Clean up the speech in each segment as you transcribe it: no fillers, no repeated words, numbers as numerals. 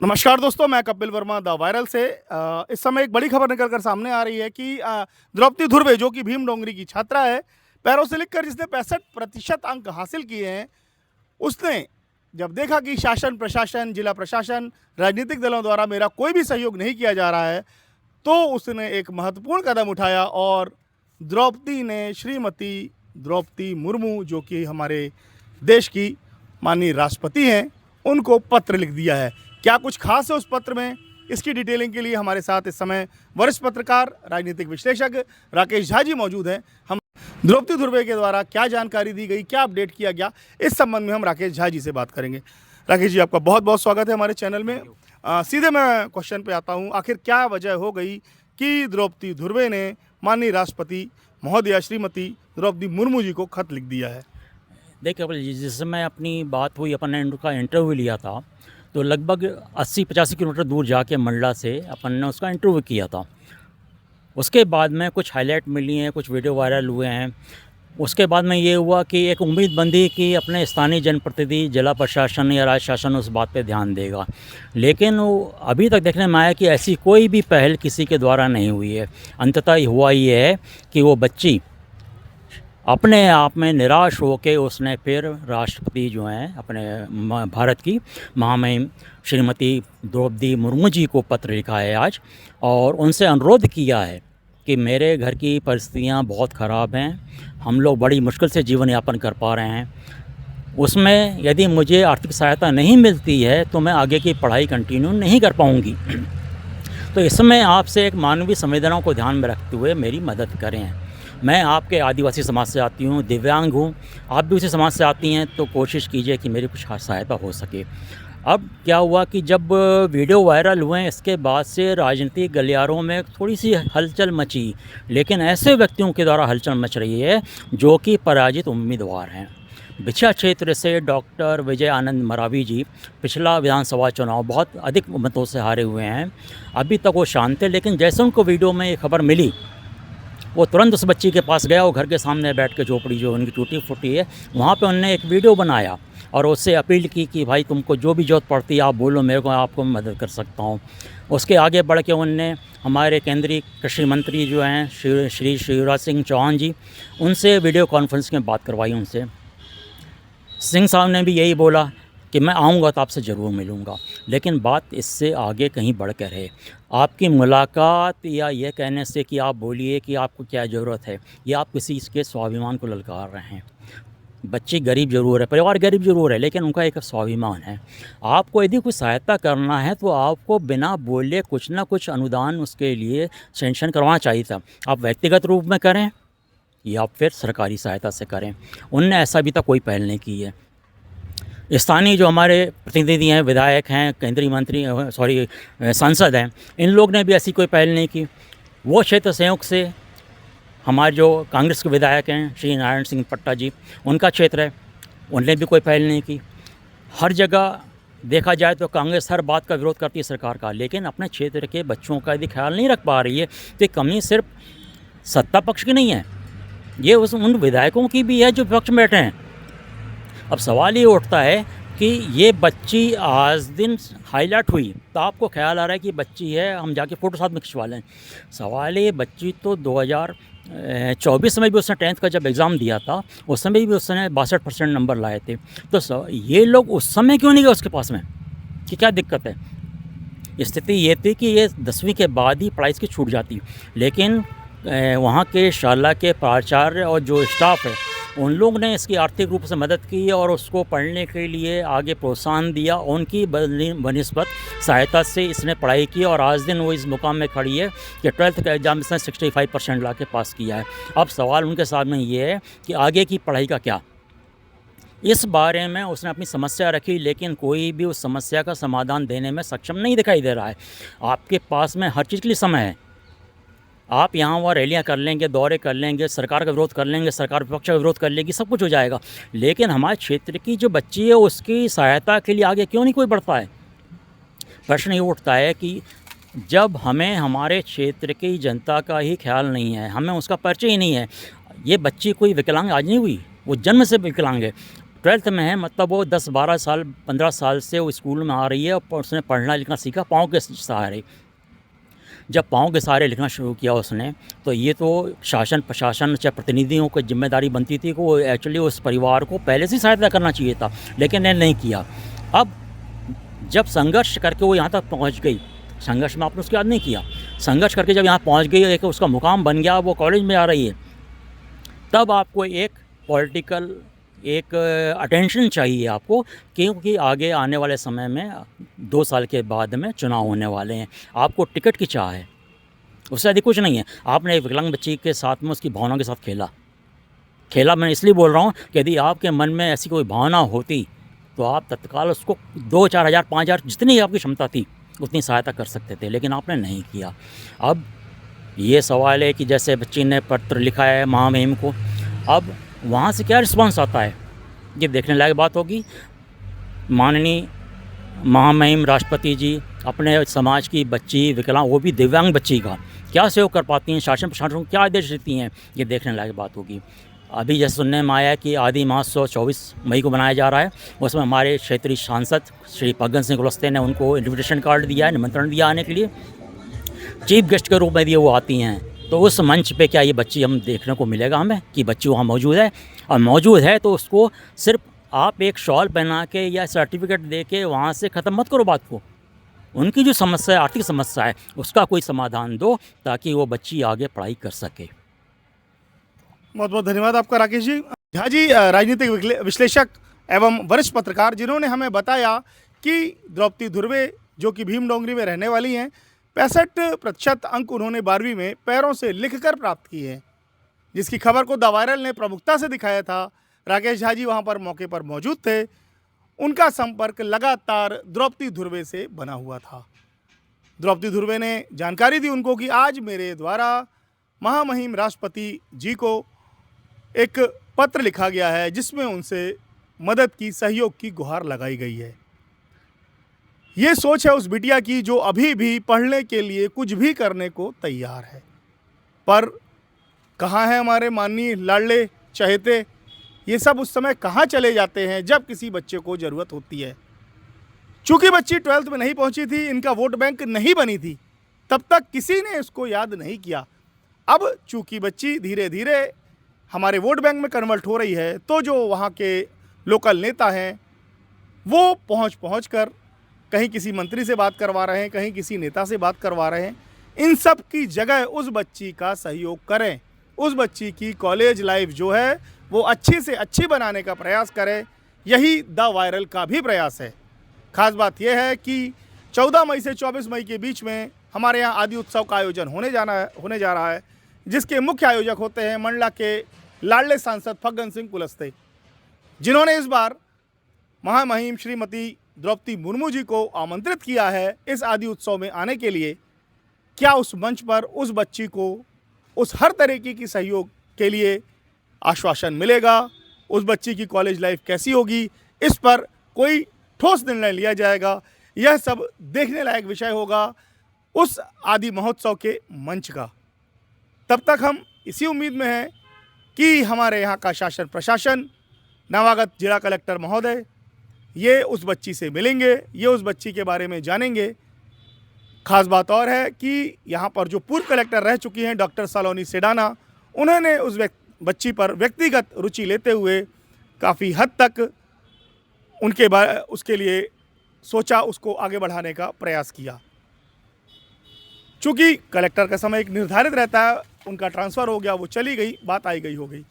नमस्कार दोस्तों, मैं कपिल वर्मा द वायरल से इस समय एक बड़ी खबर निकल कर सामने आ रही है कि द्रौपदी धुर्वे जो कि भीम डोंगरी की छात्रा है, पैरों से लिखकर जिसने 65% अंक हासिल किए हैं, उसने जब देखा कि शासन प्रशासन, जिला प्रशासन, राजनीतिक दलों द्वारा मेरा कोई भी सहयोग नहीं किया जा रहा है, तो उसने एक महत्वपूर्ण कदम उठाया और द्रौपदी ने श्रीमती द्रौपदी मुर्मू जो कि हमारे देश की माननीय राष्ट्रपति हैं, उनको पत्र लिख दिया है। क्या कुछ खास है उस पत्र में, इसकी डिटेलिंग के लिए हमारे साथ इस समय वरिष्ठ पत्रकार, राजनीतिक विश्लेषक राकेश झा जी मौजूद हैं। हम द्रौपदी धुर्वे के द्वारा क्या जानकारी दी गई, क्या अपडेट किया गया, इस संबंध में हम राकेश झा जी से बात करेंगे। राकेश जी, आपका बहुत बहुत स्वागत है हमारे चैनल में। सीधे मैं क्वेश्चन पे आता हूँ, आखिर क्या वजह हो गई कि द्रौपदी धुर्वे ने माननीय राष्ट्रपति महोदया श्रीमती द्रौपदी मुर्मू जी को खत लिख दिया है? देखिए, जिस समय अपनी बात हुई, अपन ने उनका इंटरव्यू लिया था, तो लगभग 80-85 किलोमीटर दूर जाके मंडला से अपन ने उसका इंटरव्यू किया था। उसके बाद में कुछ हाईलाइट मिली हैं, कुछ वीडियो वायरल हुए हैं। उसके बाद में ये हुआ कि एक उम्मीद बंधी कि अपने स्थानीय जनप्रतिनिधि, जिला प्रशासन या राज्य शासन उस बात पे ध्यान देगा, लेकिन वो अभी तक देखने में आया कि ऐसी कोई भी पहल किसी के द्वारा नहीं हुई है। अंततः हुआ ये है कि वो बच्ची अपने आप में निराश होकर उसने फिर राष्ट्रपति जो हैं अपने भारत की महामहिम श्रीमती द्रौपदी मुर्मू जी को पत्र लिखा है आज, और उनसे अनुरोध किया है कि मेरे घर की परिस्थितियां बहुत ख़राब हैं, हम लोग बड़ी मुश्किल से जीवन यापन कर पा रहे हैं, उसमें यदि मुझे आर्थिक सहायता नहीं मिलती है तो मैं आगे की पढ़ाई कंटिन्यू नहीं कर पाऊँगी। तो इसमें आपसे एक मानवीय संवेदनाओं को ध्यान में रखते हुए मेरी मदद करें। मैं आपके आदिवासी समाज से आती हूँ, दिव्यांग हूँ, आप भी उसी समाज से आती हैं, तो कोशिश कीजिए कि मेरी कुछ सहायता हो सके। अब क्या हुआ कि जब वीडियो वायरल हुए, इसके बाद से राजनीतिक गलियारों में थोड़ी सी हलचल मची, लेकिन ऐसे व्यक्तियों के द्वारा हलचल मच रही है जो कि पराजित उम्मीदवार हैं। बिछा क्षेत्र से डॉक्टर विजय आनंद मरावी जी पिछला विधानसभा चुनाव बहुत अधिक मतों से हारे हुए हैं। अभी तक वो शांत थे, लेकिन जैसे उनको वीडियो में ये खबर मिली, वो तुरंत उस बच्ची के पास गया। वो घर के सामने बैठ के, झोपड़ी जो उनकी टूटी फूटी है, वहाँ पे उन्होंने एक वीडियो बनाया और उससे अपील की कि भाई तुमको जो भी ज़रूरत पड़ती है आप बोलो, मेरे को आपको मदद कर सकता हूँ। उसके आगे बढ़ के उनने हमारे केंद्रीय कृषि मंत्री जो हैं श्री शिवराज सिंह चौहान जी, उनसे वीडियो कॉन्फ्रेंस में बात करवाई। उनसे सिंह साहब ने भी यही बोला कि मैं आऊँगा तो आपसे ज़रूर मिलूँगा, लेकिन बात इससे आगे कहीं बढ़ कर है। आपकी मुलाकात या ये कहने से कि आप बोलिए कि आपको क्या ज़रूरत है, ये आप किसी के स्वाभिमान को ललकार रहे हैं। बच्ची गरीब ज़रूर है, परिवार गरीब ज़रूर है, लेकिन उनका एक स्वाभिमान है। आपको यदि कुछ सहायता करना है तो आपको बिना बोले कुछ ना कुछ अनुदान उसके लिए सेंक्शन करवाना चाहिए था। आप व्यक्तिगत रूप में करें या फिर सरकारी सहायता से करें। उनने ऐसा अभी तक कोई पहल नहीं की है। स्थानीय जो हमारे प्रतिनिधि हैं, विधायक हैं, केंद्रीय मंत्री सांसद हैं, इन लोग ने भी ऐसी कोई पहल नहीं की। वो क्षेत्र संयोग से हमारे जो कांग्रेस के विधायक हैं श्री नारायण सिंह पट्टा जी, उनका क्षेत्र है, उनने भी कोई पहल नहीं की। हर जगह देखा जाए तो कांग्रेस हर बात का विरोध करती है सरकार का, लेकिन अपने क्षेत्र के बच्चों का यदि ख्याल नहीं रख पा रही है तो ये कमी सिर्फ सत्ता पक्ष की नहीं है, ये उन विधायकों की भी है जो विपक्ष में बैठे हैं। अब सवाल ये उठता है कि ये बच्ची आज दिन हाईलाइट हुई तो आपको ख्याल आ रहा है कि बच्ची है, हम जाके फ़ोटो साथ में खिंचवा लें। सवाल ये, बच्ची तो 2024 में भी उसने 10th का जब एग्ज़ाम दिया था, उस समय भी उसने 62% नंबर लाए थे। तो ये लोग उस समय क्यों नहीं गए उसके पास में, कि क्या दिक्कत है? स्थिति ये थी कि ये 10वीं के बाद ही पढ़ाई इसकी छूट जाती, लेकिन वहाँ के शाला के प्राचार्य और जो स्टाफ है उन लोग ने इसकी आर्थिक रूप से मदद की और उसको पढ़ने के लिए आगे प्रोत्साहन दिया। उनकी बनिस्बत सहायता से इसने पढ़ाई की और आज दिन वो इस मुकाम में खड़ी है कि 12th का एग्ज़ाम इसने 65% ला के पास किया है। अब सवाल उनके सामने ये है कि आगे की पढ़ाई का क्या। इस बारे में उसने अपनी समस्या रखी, लेकिन कोई भी उस समस्या का समाधान देने में सक्षम नहीं दिखाई दे रहा है। आपके पास में हर चीज़ के लिए समय है, आप यहाँ वहाँ रैलियाँ कर लेंगे, दौरे कर लेंगे, सरकार का विरोध कर लेंगे, सरकार विपक्ष का विरोध कर लेगी, सब कुछ हो जाएगा, लेकिन हमारे क्षेत्र की जो बच्ची है उसकी सहायता के लिए आगे क्यों नहीं कोई बढ़ता है? प्रश्न ये उठता है कि जब हमें हमारे क्षेत्र की जनता का ही ख्याल नहीं है, हमें उसका परिचय ही नहीं है। ये बच्ची कोई विकलांग आज नहीं हुई, वो जन्म से विकलांग है। ट्वेल्थ में है, मतलब वो 10-12 साल 15 साल से वो स्कूल में आ रही है और उसने पढ़ना लिखना सीखा पाँव के सहारे। जब पाँव के सहारे लिखना शुरू किया उसने, तो ये तो शासन प्रशासन चाहे प्रतिनिधियों की जिम्मेदारी बनती थी कि वो एक्चुअली उस परिवार को पहले से सहायता करना चाहिए था, लेकिन ने नहीं किया। अब जब संघर्ष करके वो यहाँ तक पहुँच गई, संघर्ष में आपने उसके बाद नहीं किया, संघर्ष करके जब यहाँ पहुँच गई, एक उसका मुकाम बन गया, वो कॉलेज में आ रही है, तब आपको एक पॉलिटिकल एक अटेंशन चाहिए आपको, क्योंकि आगे आने वाले समय में 2 साल के बाद में चुनाव होने वाले हैं। आपको टिकट की चाह है, उससे अधिक कुछ नहीं है। आपने एक विकलांग बच्ची के साथ में उसकी भावनाओं के साथ खेला मैं इसलिए बोल रहा हूँ कि यदि आपके मन में ऐसी कोई भावना होती तो आप तत्काल उसको 2-4 हज़ार 5 हज़ार जितनी आपकी क्षमता थी उतनी सहायता कर सकते थे, लेकिन आपने नहीं किया। अब ये सवाल है कि जैसे बच्ची ने पत्र लिखा है महामहिम को, अब वहाँ से क्या रिस्पांस आता है ये देखने लायक बात होगी। माननीय महामहिम राष्ट्रपति जी अपने समाज की बच्ची विकलांग, वो भी दिव्यांग बच्ची का क्या सहयोग कर पाती हैं, शासन प्रशासन को क्या आदेश देती हैं, ये देखने लायक बात होगी। अभी जैसे सुनने में आया है कि आदि महोत्सव 24 मई को मनाया जा रहा है, उसमें हमारे क्षेत्रीय सांसद श्री फग्गन सिंह कुलस्ते ने उनको इन्विटेशन कार्ड दिया है, निमंत्रण दिया आने के लिए, चीफ गेस्ट के रूप में दिए वो आती हैं। तो उस मंच पे क्या ये बच्ची हम देखने को मिलेगा हमें कि बच्ची वहाँ मौजूद है, और मौजूद है तो उसको सिर्फ आप एक शॉल पहना के या सर्टिफिकेट दे के वहाँ से ख़त्म मत करो बात को। उनकी जो समस्या है, आर्थिक समस्या है, उसका कोई समाधान दो ताकि वो बच्ची आगे पढ़ाई कर सके। बहुत बहुत धन्यवाद आपका राकेश जी। झा जी राजनीतिक विश्लेषक एवं वरिष्ठ पत्रकार, जिन्होंने हमें बताया कि द्रौपदी धुर्वे जो कि भीम डोंगरी में रहने वाली हैं, 65% अंक उन्होंने 12वीं में पैरों से लिखकर प्राप्त किए हैं, जिसकी खबर को द वायरल ने प्रमुखता से दिखाया था। राकेश झा जी वहाँ पर मौके पर मौजूद थे। उनका संपर्क लगातार द्रौपदी धुर्वे से बना हुआ था। द्रौपदी धुर्वे ने जानकारी दी उनको कि आज मेरे द्वारा महामहिम राष्ट्रपति जी को एक पत्र लिखा गया है, जिसमें उनसे मदद की, सहयोग की गुहार लगाई गई है। ये सोच है उस बिटिया की जो अभी भी पढ़ने के लिए कुछ भी करने को तैयार है। पर कहाँ है हमारे माननीय लाडले चहेते? ये सब उस समय कहाँ चले जाते हैं जब किसी बच्चे को ज़रूरत होती है। चूँकि बच्ची 12th में नहीं पहुँची थी, इनका वोट बैंक नहीं बनी थी, तब तक किसी ने इसको याद नहीं किया। अब चूँकि बच्ची धीरे धीरे हमारे वोट बैंक में कन्वर्ट हो रही है, तो जो वहाँ के लोकल नेता हैं वो पहुँच कर कहीं किसी मंत्री से बात करवा रहे हैं, कहीं किसी नेता से बात करवा रहे हैं। इन सब की जगह उस बच्ची का सहयोग करें, उस बच्ची की कॉलेज लाइफ जो है वो अच्छी से अच्छी बनाने का प्रयास करें। यही द वायरल का भी प्रयास है। खास बात यह है कि 14 मई से 24 मई के बीच में हमारे यहाँ आदि उत्सव का आयोजन होने जा रहा है, जिसके मुख्य आयोजक होते हैं मंडला के लाडले सांसद फग्गन सिंह कुलस्ते, जिन्होंने इस बार महामहिम श्रीमती द्रौपदी मुर्मू जी को आमंत्रित किया है इस आदि उत्सव में आने के लिए। क्या उस मंच पर उस बच्ची को उस हर तरीके की सहयोग के लिए आश्वासन मिलेगा? उस बच्ची की कॉलेज लाइफ कैसी होगी? इस पर कोई ठोस निर्णय लिया जाएगा। यह सब देखने लायक विषय होगा उस आदि महोत्सव के मंच का। तब तक हम इसी उम्मीद में हैं कि हमारे यहाँ का शासन प्रशासन, नवागत जिला कलेक्टर महोदय ये उस बच्ची से मिलेंगे, ये उस बच्ची के बारे में जानेंगे। खास बात और है कि यहाँ पर जो पूर्व कलेक्टर रह चुकी हैं डॉक्टर सलोनी सेडाना, उन्होंने उस बच्ची पर व्यक्तिगत रुचि लेते हुए काफ़ी हद तक उसके लिए सोचा, उसको आगे बढ़ाने का प्रयास किया। चूँकि कलेक्टर का समय एक निर्धारित रहता है, उनका ट्रांसफ़र हो गया, वो चली गई, बात आई गई हो गई।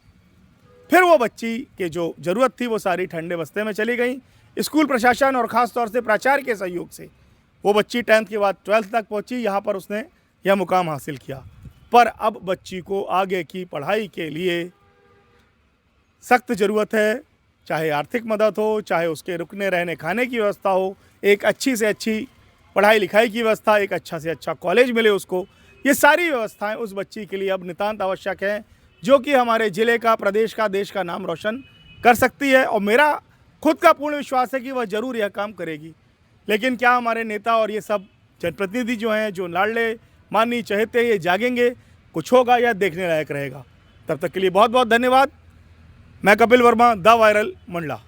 फिर वो बच्ची के जो ज़रूरत थी वो सारी ठंडे बस्ते में चली गई। स्कूल प्रशासन और ख़ास तौर से प्राचार्य के सहयोग से वो बच्ची 10th के बाद 12th तक पहुंची, यहाँ पर उसने यह मुकाम हासिल किया। पर अब बच्ची को आगे की पढ़ाई के लिए सख्त ज़रूरत है, चाहे आर्थिक मदद हो, चाहे उसके रुकने रहने खाने की व्यवस्था हो, एक अच्छी से अच्छी पढ़ाई लिखाई की व्यवस्था, एक अच्छा से अच्छा कॉलेज मिले उसको। ये सारी व्यवस्थाएं उस बच्ची के लिए अब नितांत आवश्यक हैं, जो कि हमारे ज़िले का, प्रदेश का, देश का नाम रोशन कर सकती है। और मेरा खुद का पूर्ण विश्वास है कि वह ज़रूर यह काम करेगी। लेकिन क्या हमारे नेता और ये सब जनप्रतिनिधि जो हैं, जो लाडले माननीय चहेते, ये जागेंगे? कुछ होगा या देखने लायक रहेगा? तब तक के लिए बहुत बहुत धन्यवाद। मैं कपिल वर्मा, द वायरल, मंडला।